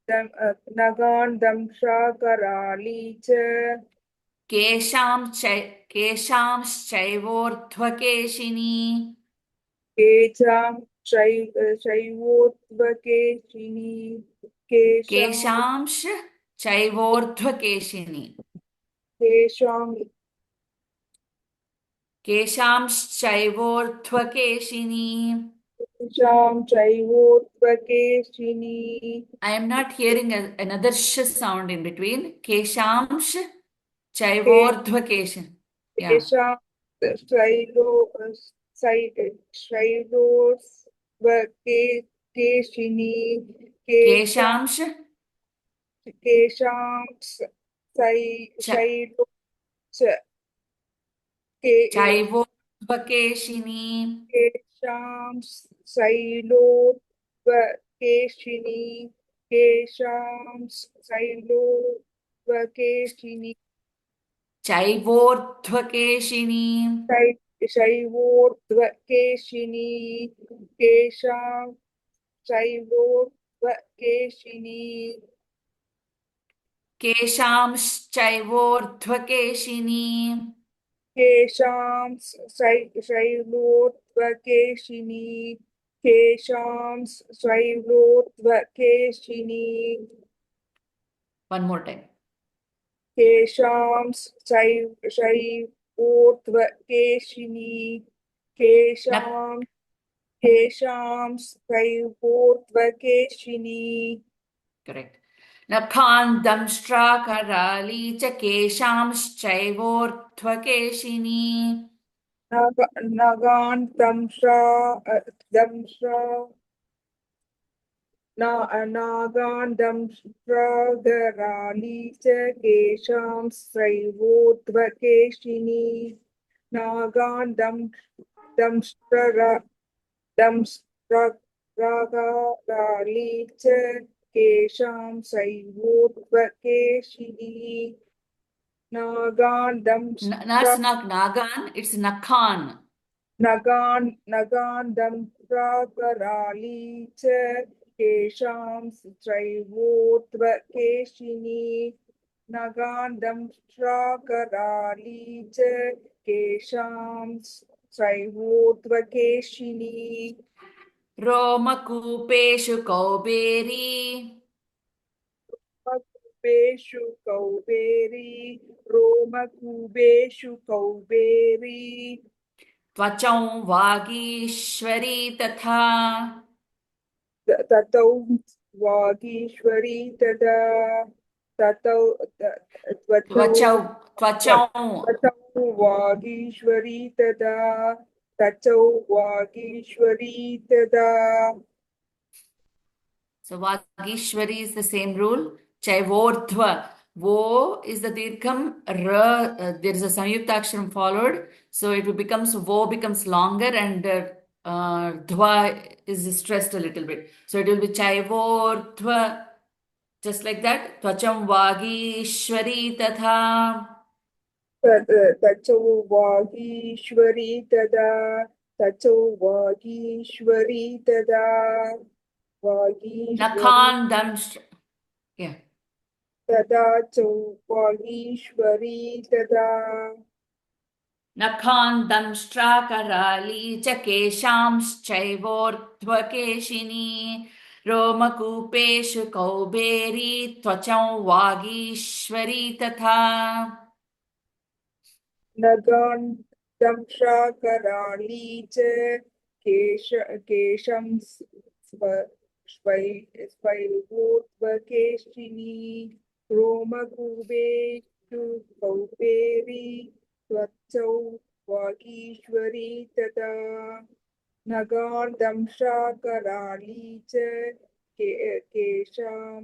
Nagan Damsha Karali cha. Kesham Shaivorthvakeshini. Kesham Shaivorthvakeshini. Kesham Shaivorthvakeshini. Kesham Shaivorthvakeshini. Kesham Shaivorthvakeshini. I am not hearing another sh sound in between. Kesham Shaivorthvakeshin. Yeah. Kesham Shaivorthvakeshini. Kesham Shaivorthvakeshini. Kesham Shaivorthvakeshini. Kesham Shaivorthvakeshini. Shaivorthvakeshini. Shaivorthvakeshini. Kesham Shaivorthvakeshini. Kesham Shaivorthvakeshini. Kesham Shaivorthvakeshini. Kesham Shaivorthvakeshini. One more time. Kesham Shaivorthvakeshini. Kesham Shaivorthvakeshini. Correct. Nakhan Damshtra Karali cha Kesham Shaivorthvakeshini. Nagan Damsha Nagan Damshra Garali cha Kesham Shaivorthvakeshini. Nagan Damshra Garali cha Kesham Shaivorthvakeshini. Nagan That's not Nagan, it's Nakhan. Nagan Damshra Garali cha Kesham Shaivorthvakeshini. Nagan Damshra Garali cha Kesham Shaivorthvakeshini. Romakupeshu Kauberi. Romakubeshu Kauberi. Romakubeshu Kauberi. Tvacham Vagishwari Tatha. Tatau Vagishwari Tada. Tvacham Vagishwari Tada. Tatau Vagishwari Tada. So Vagishwari is the same rule. Chaivorthva. Vo is the dirgham, ra, there is a samyukta aksharam followed, so it becomes, vo becomes longer, and dhva is stressed a little bit. So it will be chaivor dhva, just like that. Tvacham vagishwari tatha. तचौ Vagishwari तदा तचौ वागीश्वरी तदा Vagishwari Nakhandam, yeah. तदा चौ वागीश्वरी तदा नखान्दंष्ट्राकराली च केशांश्चैवोर्ध्वकेशिनी रोमकूपेषु कौबेरी त्वचं वागीश्वरी तथा नगान्तंशाकराळी च केशं स्वैर्वोर्ध्वकेशिनी रोमकूपेषु कौपेरी त्वचौ वागीश्वरी तदा नगान्तंशाकराळी च केशां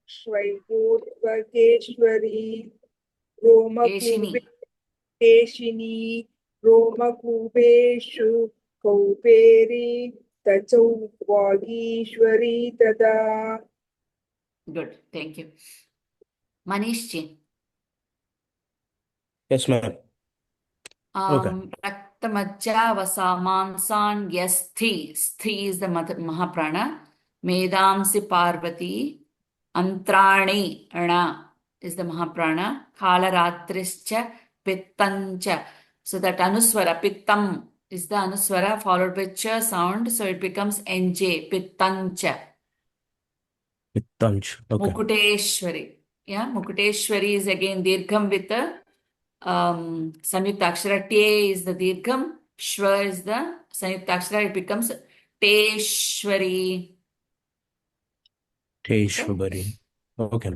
स्वैर्वोर्ध्वकेश्वरी केशिनी केशिनी रोमकूपेषु कौपेरी तचौ वागीश्वरी तदा Good, thank you. Manish ji. Yes, ma'am. Okay. Raktamajja vasamansan yasthi. Sthi is the Mahaprana. Medamsi Parvati. Antrani Ana is the Mahaprana. Kalaratrischa Pittancha. So that Anuswara, Pittam is the Anuswara followed by cha sound. So it becomes NJ, Pittancha. Pittanch. Okay. Mukuteshwari. Yeah, Mukuteshwari is again Dirgham with the Samyukta Akshara. Te is the Dirgham. Shwa is the Samyukta Akshara. It becomes Teshwari. Teshwari. Okay.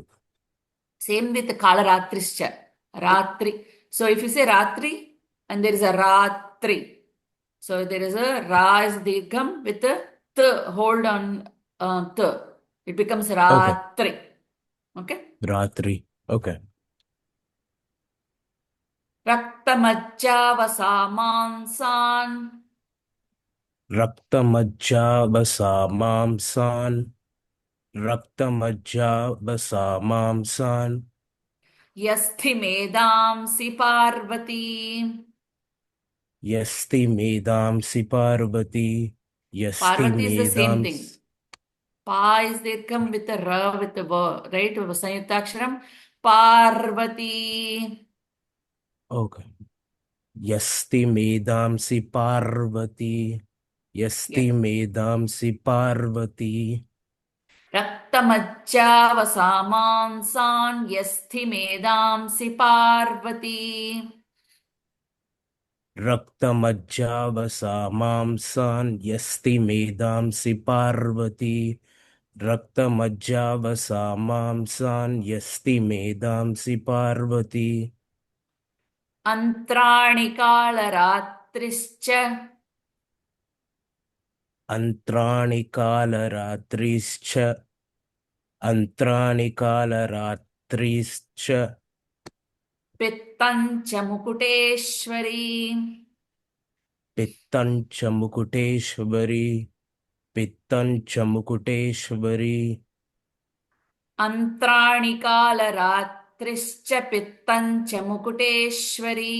Same with the Kalaratrischa. Ratri. So if you say Ratri and there is a Ratri. So there is a Ra is Dirgham with the Th. Hold on Th. It becomes Ratri. Okay? Ratri. Okay. Raktamajjavasamansan. Raktamajjavasamamsan. Raktamajjavasamamsan. Yasthi medamsi Parvati. Yasti medamsi Parvati. Yasti Parvati is the same thing. medams. Pa is Dirgham with the Ra with the Va, right? Samyukta Aksharam. Parvati. Okay. Yasti medamsi Parvati. Yasti medamsi Parvati. Raktamajjavasamansan yasthi medamsi Parvati. Raktamajjavasamamsan yasti medamsi Parvati. Raktamajjavasamamsan yasti medamsi Parvati. Antrani Kalaratrischa. Antrani Kalaratrischa. Antrani Kalaratrischa. Pittancha Mukuteshwari. Pittancha Mukuteshwari. Pittancha Mukuteshwari. Antrani Kalaratrischa Pittancha Mukuteshwari.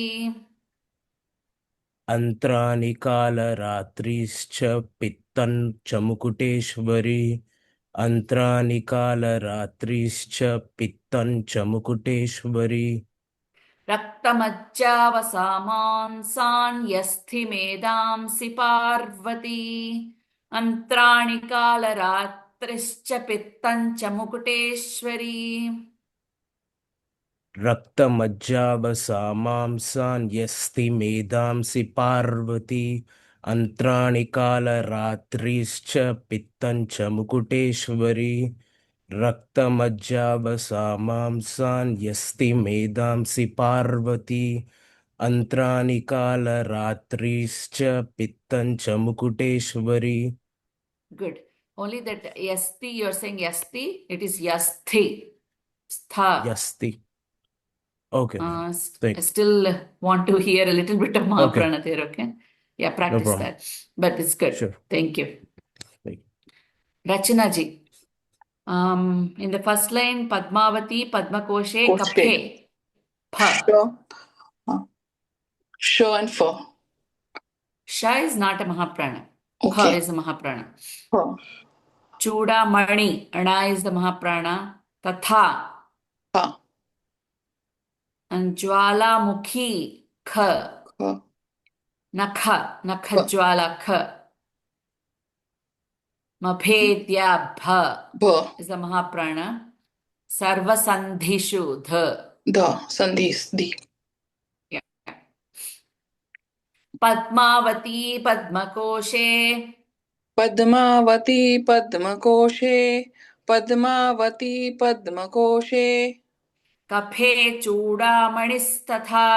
Antrani Kalaratrischa Pittancha Mukuteshwari. Antrani Kalaratrischa Pittancha Mukuteshwari. Raktamajjavasamansan yasthi medamsi Parvati. Antrani Kalaratrischa Pittancha Mukuteshwari. Raktamajjavasamamsan yasti medamsi Parvati. Antrani Kalaratrischa Pittancha Mukuteshwari. Raktamajjavasamamsan yasti medamsi Parvati. Antrani Kalaratrischa Pittancha Mukuteshwari. Good. Only that yasti, you're saying yasti, it is yasthi. Stha. Yasti. Okay. I Thank still want to hear a little bit of Okay. Mahaprana there, okay? Yeah, No practice problem. that. But it's good. Sure. Thank you. Thank Rachana ji. In the first line, Padmavati, Padmakoshe, Koshe. Kaphe, Pha. Sh and F. Sha is not a Mahaprana. Pha Okay. is a Mahaprana. Huh. Chuda Mani, Ana is the Mahaprana. Tatha. Ha. And Jwala Mukhi, Kha. Huh. Nakha, Nakha Jwala, Kha. Mabhedya, Bha B. is the Mahaprana. Sarva Sandhishu, Dha. The. Sandhis. D. Yeah. Padmavati, Padmakoshe. Padmavati Padmakoshe. Padmavati Padmakoshe. Kaphe Chudamanistatha.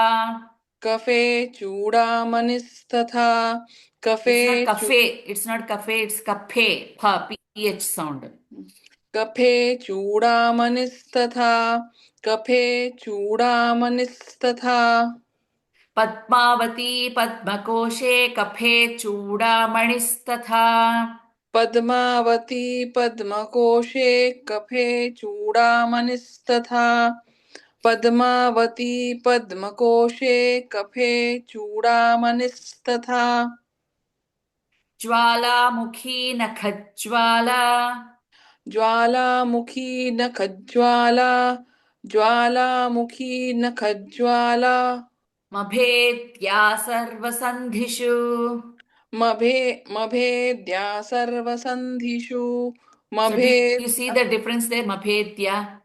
Kafe Chudamanistatha. It's not Kafe cafe. It's not cafe. It's kaphe. Pha, PH sound. Kafe Chudamanistatha. Kafe Chudamanistatha. Padmavati, Padmakoshe, kaphe Chudamanistatha. Padmavati Padmakoshe. Kafe Chudamanistatha. Padmavati Padmakoshe. Kafe Chudamanistatha. Jwalamukhi Nakhajwala. Jwalamukhi Nakhajwala. Jwalamukhi Nakhajwala. Mabhedya Sarvasandhishu. Mabhedya Sarvasandhishu. So do you see the difference there? Mabhedya.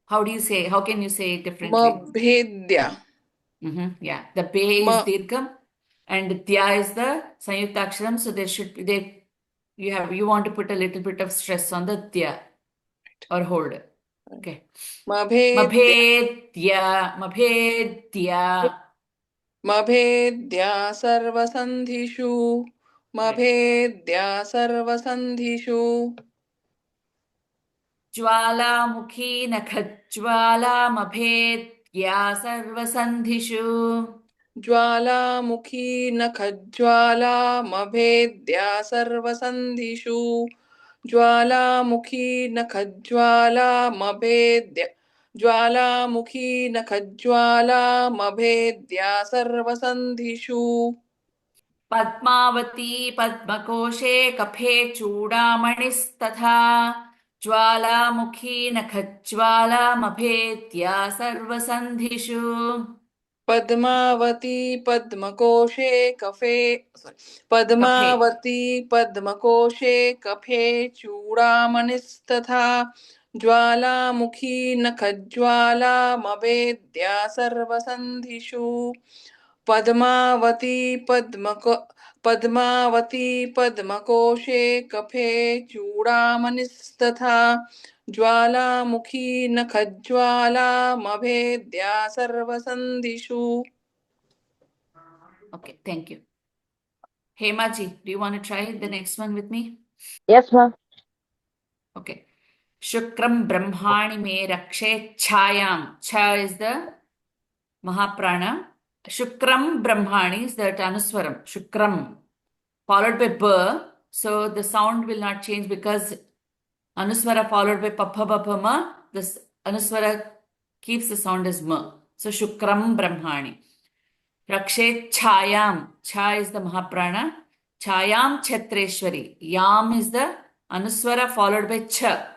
How do you say? How can you say it differently? Mabhedya. Yeah, the Be is Dirgham and Tya is the Sanyuktaksharam. So there should be you want to put a little bit of stress on the Tya or hold. Okay. Mabhedya. Mabhedya. Mabhedya Sarvasandhishu. Mabhedya Sarvasandhishu. Jwalamukhi Nakhajwala Mabhedya Sarvasandhishu. Jwalamukhi Nakhajwala Mabhedya Sarvasandhishu. Jwalamukhi Nakhajwala Mabhedya. Jwalamukhi Nakhajwala Mabhedya Sarvasandhishu. Padmavati Padmakoshe Kaphe Chudamanistatha. Jwalamukhi Nakhajwala Mabhedya Sarvasandhishu. Padmavati Padmakoshe Kafe. Padmavati Padmakoshe Kaphe Chudamanistatha. Jwalamukhi Nakhajwala Mabhedya Sarvasandhishu. Padmavati Padmakoshe Kaphe Chudamanistatha. Jwalamukhi Nakhajwala Mabhedya Sarvasandhishu. Okay, thank you. Hema ji, do you want to try the next one with me? Yes, ma'am. Okay. Shukram Brahmani me rakshe chayam. Cha is the Mahaprana. Shukram Brahmani is the Anuswaram. Shukram. Followed by B. So the sound will not change because Anuswara followed by Papha Bapha Ma. This Anuswara keeps the sound as Ma. So Shukram Brahmani. Rakshe Chayam. Cha is the Mahaprana. Chayam Chhatreshwari. Yam is the Anuswara followed by Cha.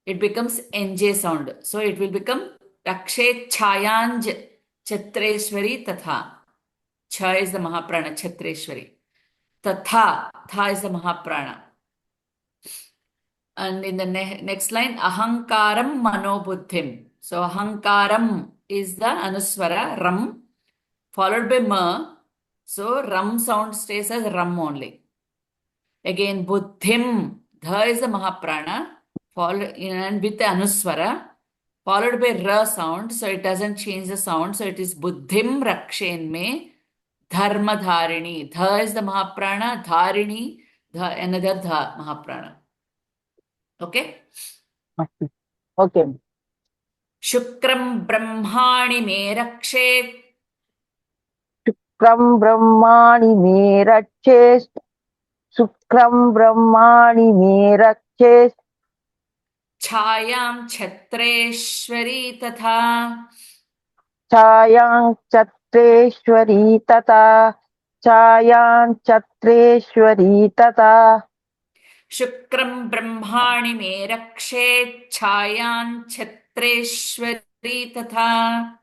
It becomes NJ sound. So it will become Rakshe Chayanj Chhatreshwari Tatha. Cha is the Mahaprana. Chhatreshwari. Tatha. Tha is the Mahaprana. And in the next line, Ahankaram Manobuddhim. So Ahankaram is the Anuswara, Ram, followed by Ma. So Ram sound stays as Ram only. Again, Buddhim, Dha is the Mahaprana, and with the Anuswara, followed by Ra sound. So it doesn't change the sound. So it is Buddhim Rakshen Me, Dharma Dharini. Dha is the Mahaprana, Dharini, another dha Mahaprana. Okay? Okay. Shukram Brahmani me rakshet. Shukram Brahmani me rakshet. Shukram Brahmani me rakshet. Chayam Chhatreshwari tatha. Chayang Chatreshwari tata. Chayang Chatreshwari tata. Shukram Brahmani me rakshet. Chayam Chhatreshwari tatha.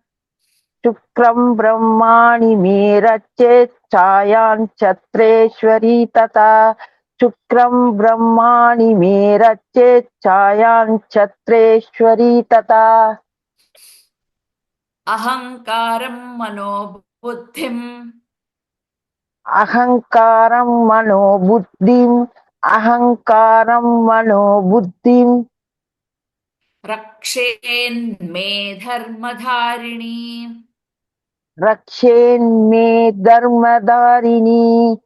Shukram Brahmani me rakshet. Chayang Chatreshwari tata. Shukram Brahmani me rakshet. Chayang Chatreshwari tata. Ahankaram mano buddhim. Ahankaram mano buddhim. Ahankaram mano buddhim. Rakshen me dharmadharini. Rakshen me dharmadarini.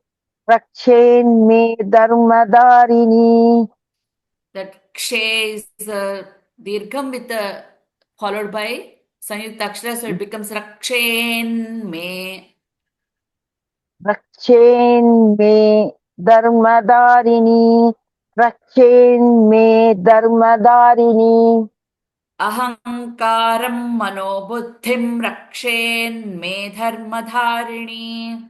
Rakshen me dharmadarini. That kshe is dirgham with followed by sanyukta akshara, so it becomes rakshen me. Rakshen me dharmadarini. Rakshen me dharmadarini. Ahankaram mano buddhim rakshen me dharmadharini.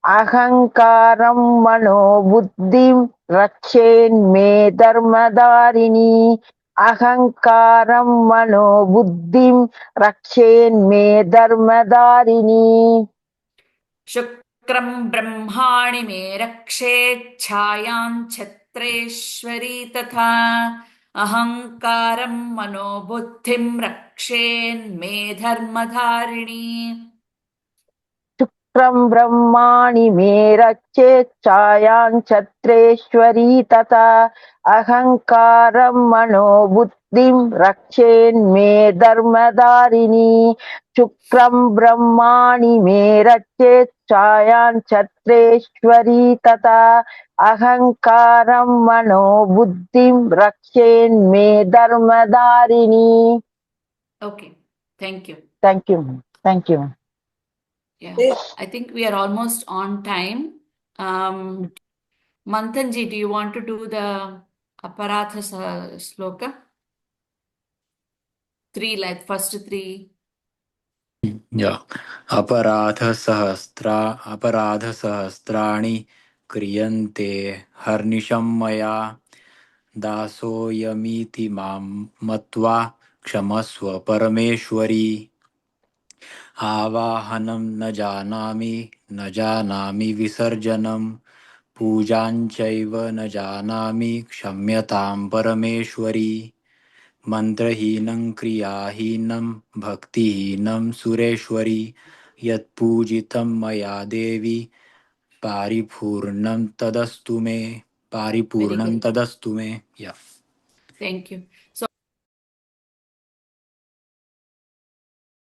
Ahankaram mano buddhim rakshen me dharmadarini. Ahankaram mano buddhim rakshen me dharmadarini. Shukram brahmani me rakshet chayam chhatreshwari tatha. Ahankaram mano buddhim rakshen me dharmadharini. Shukram Brahmani me rakshet chayang Chatreshwari tata. Ahankaram mano buddhim rakshen me dharmadarini. Shukram Brahmani me rakshet chayang Chatreshwari tata. Ahankaram mano buddhim rakshen me dharmadarini. Okay, thank you. Thank you. Thank you. Yeah, I think we are almost on time. Manthanji, do you want to do the Aparatha sloka? Three, like first three. Yeah. अपराधसहस्राणि क्रियन्ते हर्निशं मया दासोऽयमिति मां मत्वा क्षमस्व परमेश्वरी आवाहनं न जानामि विसर्जनं पूजाञ्चैव न जानामि क्षम्यतां परमेश्वरी मन्त्रहीनं क्रियाहीनं भक्तिहीनं सुरेश्वरी यत्पूजितं मया देवी परिपूर्णं तदस्तु मे Very good. तदस्तु may. Yeah. Thank you. So